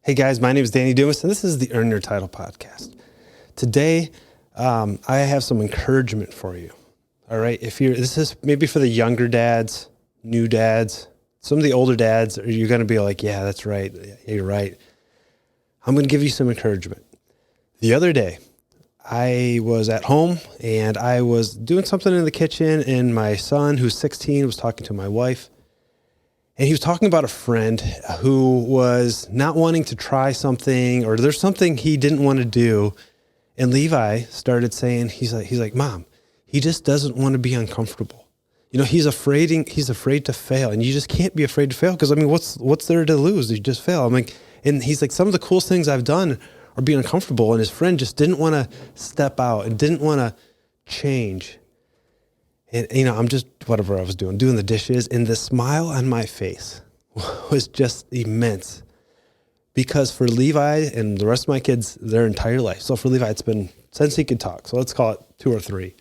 Hey guys, my name is Danny Dumas, and this is the Earn Your Title podcast. Today, I have some encouragement for you. All right, this is maybe for the younger dads, new dads, some of the older dads. You're going to be like, "Yeah, that's right. Yeah, you're right." I'm going to give you some encouragement. The other day, I was at home and I was doing something in the kitchen, and my son, who's 16, was talking to my wife. And he was talking about a friend who was not wanting to try something, or there's something he didn't want to do. And Levi started saying, he's like, "Mom, he just doesn't want to be uncomfortable. You know, he's afraid to fail. And you just can't be afraid to fail. Because I mean, what's there to lose? You just fail." I'm like, and he's like, "Some of the coolest things I've done are being uncomfortable." And his friend just didn't want to step out and didn't want to change. And, you know, I'm just, whatever I was doing the dishes, and the smile on my face was just immense. Because for Levi and the rest of my kids, their entire life, so for Levi, it's been since he could talk, so let's call it 2 or 3,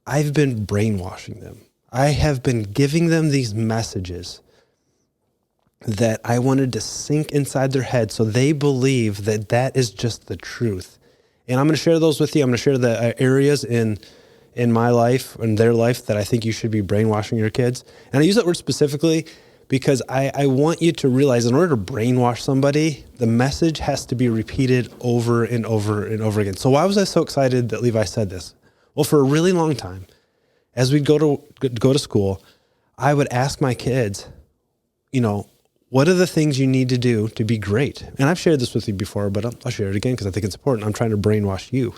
I've been brainwashing them. I have been giving them these messages that I wanted to sink inside their head so they believe that that is just the truth. And I'm going to share those with you. I'm going to share the areas in my life and their life that I think you should be brainwashing your kids. And I use that word specifically because I want you to realize, in order to brainwash somebody, the message has to be repeated over and over and over again. So why was I so excited that Levi said this? Well, for a really long time, as we'd go to school, I would ask my kids, you know, what are the things you need to do to be great? And I've shared this with you before, but I'll share it again because I think it's important. I'm trying to brainwash you.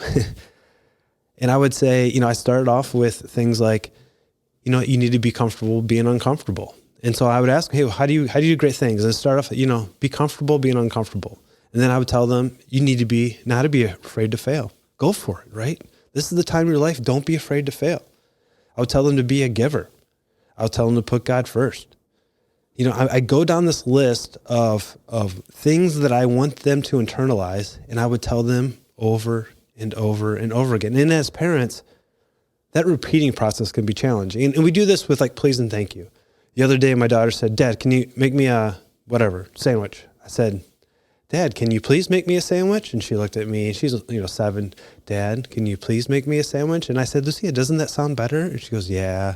And I would say, you know, I started off with things like, you know, you need to be comfortable being uncomfortable. And so I would ask, "Hey, how do you do great things?" And start off, you know, be comfortable being uncomfortable. And then I would tell them, you need to be not to be afraid to fail. Go for it, right? This is the time of your life. Don't be afraid to fail. I would tell them to be a giver. I would tell them to put God first. You know, I go down this list of things that I want them to internalize, and I would tell them over and over and over again. And as parents, that repeating process can be challenging. And we do this with like please and thank you. The other day, my daughter said, "Dad, can you make me a sandwich?" I said, "Dad, can you please make me a sandwich?" And she looked at me, and she's, 7. "Dad, can you please make me a sandwich?" And I said, "Lucia, doesn't that sound better?" And she goes, "Yeah."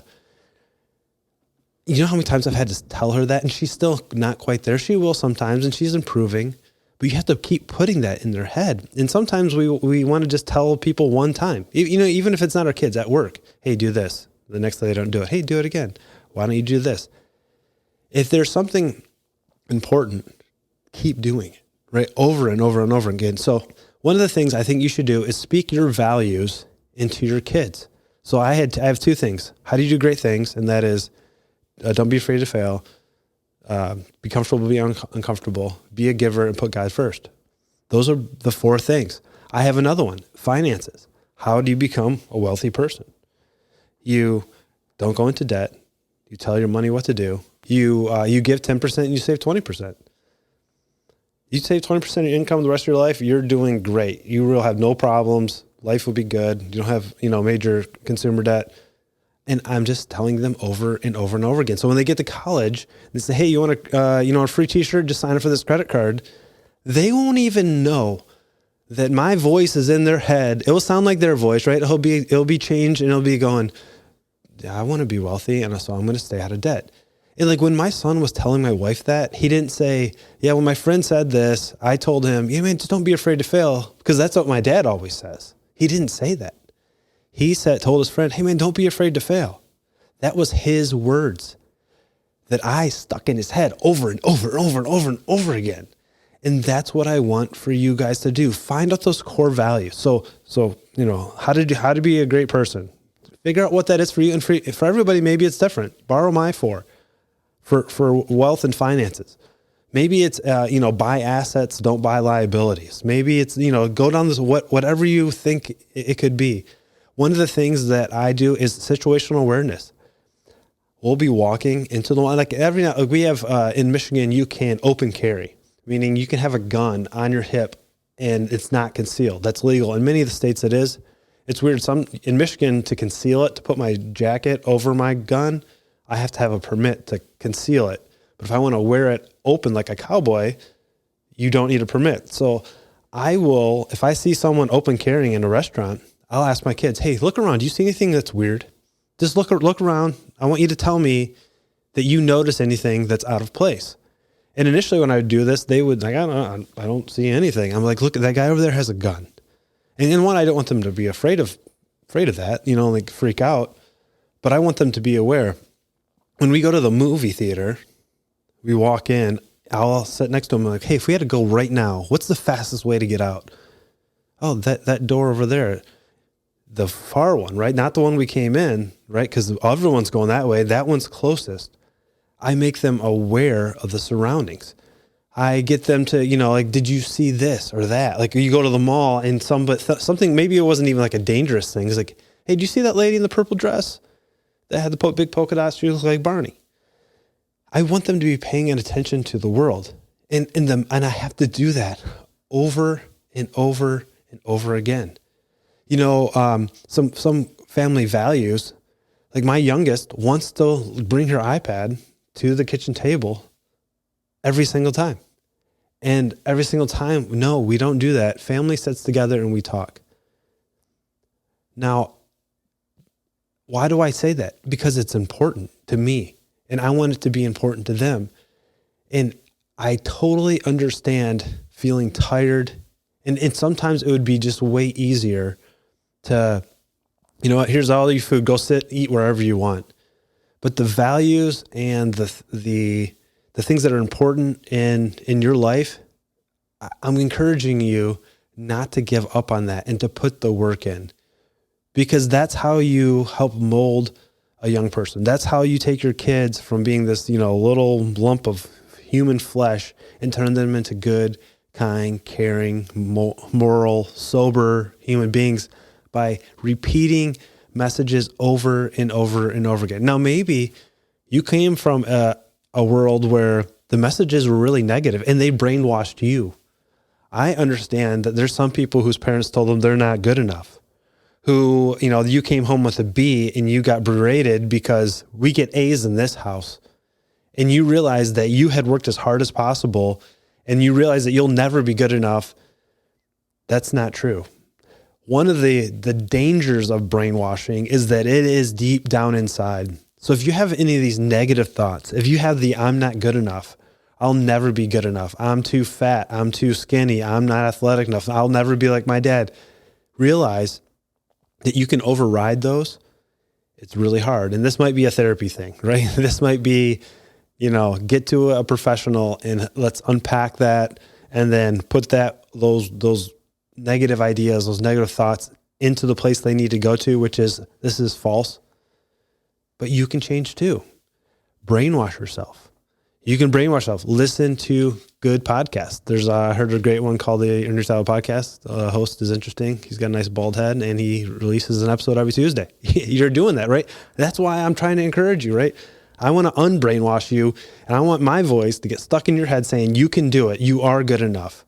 You know how many times I've had to tell her that, and she's still not quite there. She will sometimes, and she's improving. But you have to keep putting that in their head. And sometimes we want to just tell people one time, even if it's not our kids at work, "Hey, do this." The next day they don't do it. "Hey, do it again. Why don't you do this?" If there's something important, keep doing it, right? Over and over and over again. So one of the things I think you should do is speak your values into your kids. So I have 2 things. How do you do great things? And that is, don't be afraid to fail. Be comfortable being uncomfortable, be a giver, and put God first. Those are the 4 things. I have another one, finances. How do you become a wealthy person? You don't go into debt. You tell your money what to do. You give 10% and you save 20%. You save 20% of your income the rest of your life, you're doing great. You will have no problems. Life will be good. You don't have, major consumer debt. And I'm just telling them over and over and over again. So when they get to college, they say, "Hey, you want a free t-shirt? Just sign up for this credit card." They won't even know that my voice is in their head. It will sound like their voice, right? It'll be changed, and it'll be going, "Yeah, I want to be wealthy, and so I'm going to stay out of debt." And like when my son was telling my wife that, he didn't say, "Yeah, when my friend said this, I told him, yeah, man, just don't be afraid to fail," because that's what my dad always says. He didn't say that. He told his friend, "Hey man, don't be afraid to fail." That was his words that I stuck in his head over and over and over and over and over again. And that's what I want for you guys to do. Find out those core values. So how to be a great person. Figure out what that is for you, and for everybody, maybe it's different. Borrow my for wealth and finances. Maybe it's buy assets, don't buy liabilities. Maybe it's go down this whatever you think it could be. One of the things that I do is situational awareness. We'll be walking into the line. We have in Michigan, you can open carry, meaning you can have a gun on your hip and it's not concealed. That's legal. In many of the states it is. It's weird. In Michigan, to conceal it, to put my jacket over my gun, I have to have a permit to conceal it. But if I want to wear it open like a cowboy, you don't need a permit. So if I see someone open carrying in a restaurant, I'll ask my kids, hey, look around. Do you see anything that's weird? Just look around. I want you to tell me that you notice anything that's out of place. And initially when I would do this, they would like, I don't see anything. I'm like, look, that guy over there has a gun. And in one, I don't want them to be afraid of that, like freak out, but I want them to be aware. When we go to the movie theater, we walk in, I'll sit next to them and like, hey, if we had to go right now, what's the fastest way to get out? Oh, that door over there, the far one, right? Not the one we came in, right? Because everyone's going that way. That one's closest. I make them aware of the surroundings. I get them to, like, did you see this or that? Like you go to the mall and something, maybe it wasn't even like a dangerous thing. It's like, hey, did you see that lady in the purple dress that had the big polka dots? She looked like Barney. I want them to be paying attention to the world. And I have to do that over and over and over again. Some family values, like my youngest wants to bring her iPad to the kitchen table every single time. And every single time, no, we don't do that. Family sits together and we talk. Now, why do I say that? Because it's important to me and I want it to be important to them. And I totally understand feeling tired. And sometimes it would be just way easier to, here's all your food, go sit, eat wherever you want. But the values and the things that are important in your life, I'm encouraging you not to give up on that and to put the work in, because that's how you help mold a young person. That's how you take your kids from being this, little lump of human flesh and turn them into good, kind, caring, moral, sober human beings by repeating messages over and over and over again. Now, maybe you came from a world where the messages were really negative and they brainwashed you. I understand that there's some people whose parents told them they're not good enough, who, you came home with a B and you got berated because we get A's in this house. And you realize that you had worked as hard as possible and you realize that you'll never be good enough. That's not true. One of the dangers of brainwashing is that it is deep down inside. So if you have any of these negative thoughts, if you have the I'm not good enough, I'll never be good enough, I'm too fat, I'm too skinny, I'm not athletic enough, I'll never be like my dad, realize that you can override those. It's really hard. And this might be a therapy thing, right? This might be, get to a professional and let's unpack that and then put those negative ideas, those negative thoughts into the place they need to go to, which is, this is false. But you can change too. Brainwash yourself. You can brainwash yourself. Listen to good podcasts. I heard a great one called the Earn Your Style Podcast. The host is interesting. He's got a nice bald head and he releases an episode every Tuesday. You're doing that, right? That's why I'm trying to encourage you, right? I want to unbrainwash you and I want my voice to get stuck in your head saying, you can do it. You are good enough.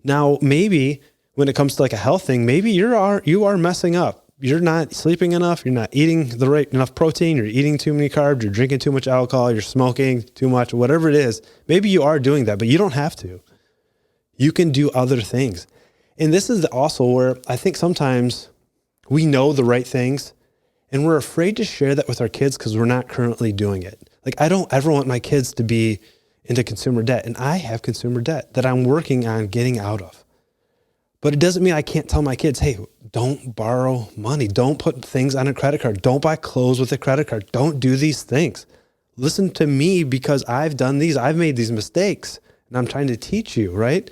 Now, maybe when it comes to like a health thing, maybe you are messing up. You're not sleeping enough. You're not eating the right enough protein. You're eating too many carbs. You're drinking too much alcohol. You're smoking too much, whatever it is. Maybe you are doing that, but you don't have to. You can do other things. And this is also where I think sometimes we know the right things and we're afraid to share that with our kids because we're not currently doing it. Like I don't ever want my kids to be into consumer debt. And I have consumer debt that I'm working on getting out of. But it doesn't mean I can't tell my kids, hey, don't borrow money. Don't put things on a credit card. Don't buy clothes with a credit card. Don't do these things. Listen to me because I've done these. I've made these mistakes and I'm trying to teach you, right?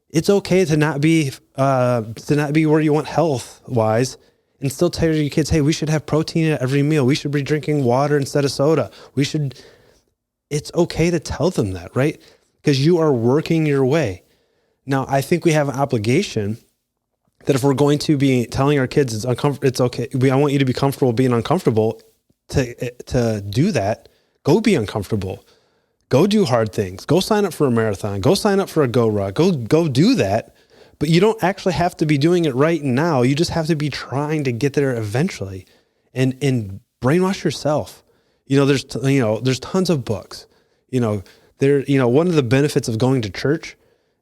It's okay to not be where you want health wise and still tell your kids, hey, we should have protein at every meal. We should be drinking water instead of soda. It's okay to tell them that, right? Because you are working your way. Now, I think we have an obligation that if we're going to be telling our kids it's okay, I want you to be comfortable being uncomfortable, to do that, go be uncomfortable. Go do hard things. Go sign up for a marathon. Go sign up for a Go Run. Go do that. But you don't actually have to be doing it right now. You just have to be trying to get there eventually and brainwash yourself. There's tons of books. One of the benefits of going to church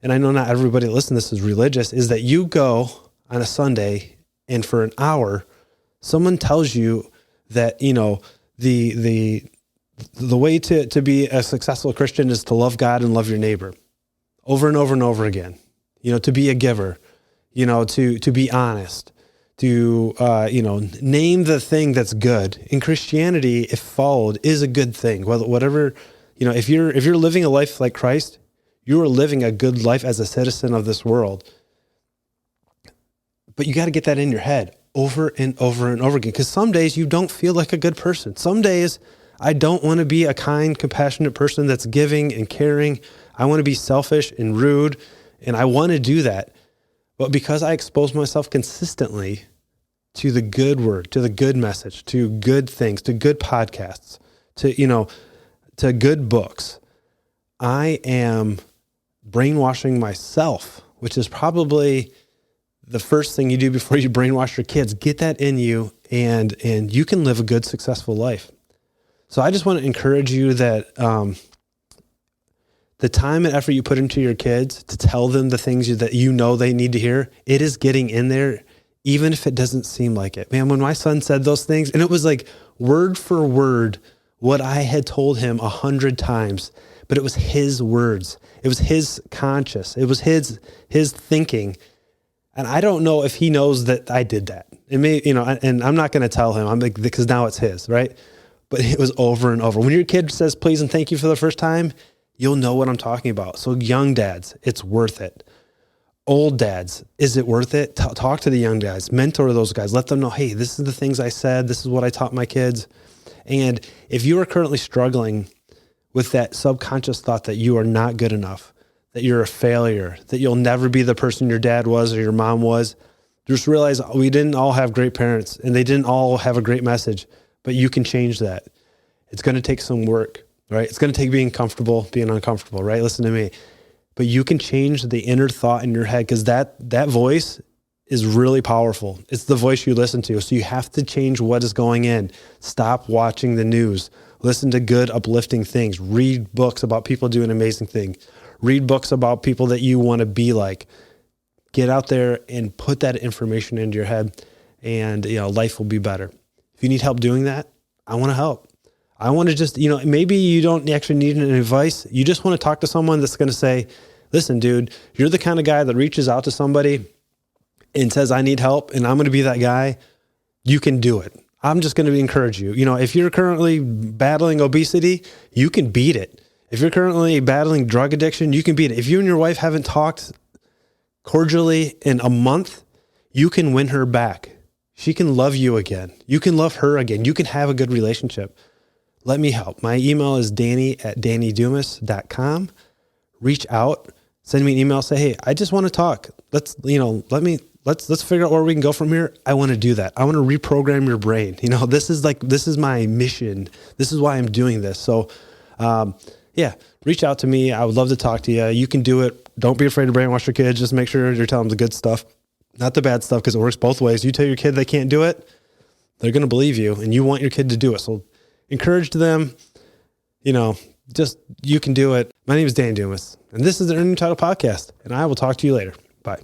and I know not everybody that listens to this is religious, is that you go on a Sunday and for an hour, someone tells you that, the way to be a successful Christian is to love God and love your neighbor over and over and over again, to be a giver, to be honest, to, name the thing that's good. In Christianity, if followed, is a good thing. Whatever, if you're living a life like Christ, you are living a good life as a citizen of this world. But you got to get that in your head over and over and over again. Because some days you don't feel like a good person. Some days I don't want to be a kind, compassionate person that's giving and caring. I want to be selfish and rude, and I want to do that. But because I expose myself consistently to the good word, to the good message, to good things, to good podcasts, to good books, I am brainwashing myself, which is probably the first thing you do before you brainwash your kids. Get that in you, and you can live a good, successful life. So I just want to encourage you that the time and effort you put into your kids to tell them the things that they need to hear, it is getting in there, even if it doesn't seem like it. Man, when my son said those things, and it was like word for word what I had told him 100 times, but it was his words. It was his conscious. It was his thinking. And I don't know if he knows that I did that. It may, and I'm not going to tell him. I'm like, because now it's his, right? But it was over and over. When your kid says please and thank you for the first time, you'll know what I'm talking about. So young dads, it's worth it. Old dads, is it worth it? Talk to the young guys, mentor those guys, let them know, hey, this is the things I said. This is what I taught my kids. And if you are currently struggling with that subconscious thought that you are not good enough, that you're a failure, that you'll never be the person your dad was or your mom was, just realize we didn't all have great parents and they didn't all have a great message, but you can change that. It's going to take some work, right? It's going to take being comfortable, being uncomfortable, right? Listen to me. But you can change the inner thought in your head, because that voice is really powerful. It's the voice you listen to. So you have to change what is going in. Stop watching the news. Listen to good, uplifting things. Read books about people doing amazing things. Read books about people that you want to be like. Get out there and put that information into your head, and life will be better. If you need help doing that, I want to help. I want to just, maybe you don't actually need any advice. You just want to talk to someone that's going to say, listen, dude, you're the kind of guy that reaches out to somebody and says, I need help, and I'm going to be that guy. You can do it. I'm just going to encourage you. If you're currently battling obesity, you can beat it. If you're currently battling drug addiction, you can beat it. If you and your wife haven't talked cordially in a month, you can win her back. She can love you again. You can love her again. You can have a good relationship. Let me help. My email is danny@dannydumas.com. Reach out, send me an email, say, hey, I just want to talk. Let's figure out where we can go from here. I want to do that. I want to reprogram your brain. This is my mission. This is why I'm doing this. So, reach out to me. I would love to talk to you. You can do it. Don't be afraid to brainwash your kids. Just make sure you're telling them the good stuff, not the bad stuff, because it works both ways. You tell your kid they can't do it, they're going to believe you, and you want your kid to do it. So encourage them, just you can do it. My name is Dan Dumas, and this is the Earn Your Title Podcast, and I will talk to you later. Bye.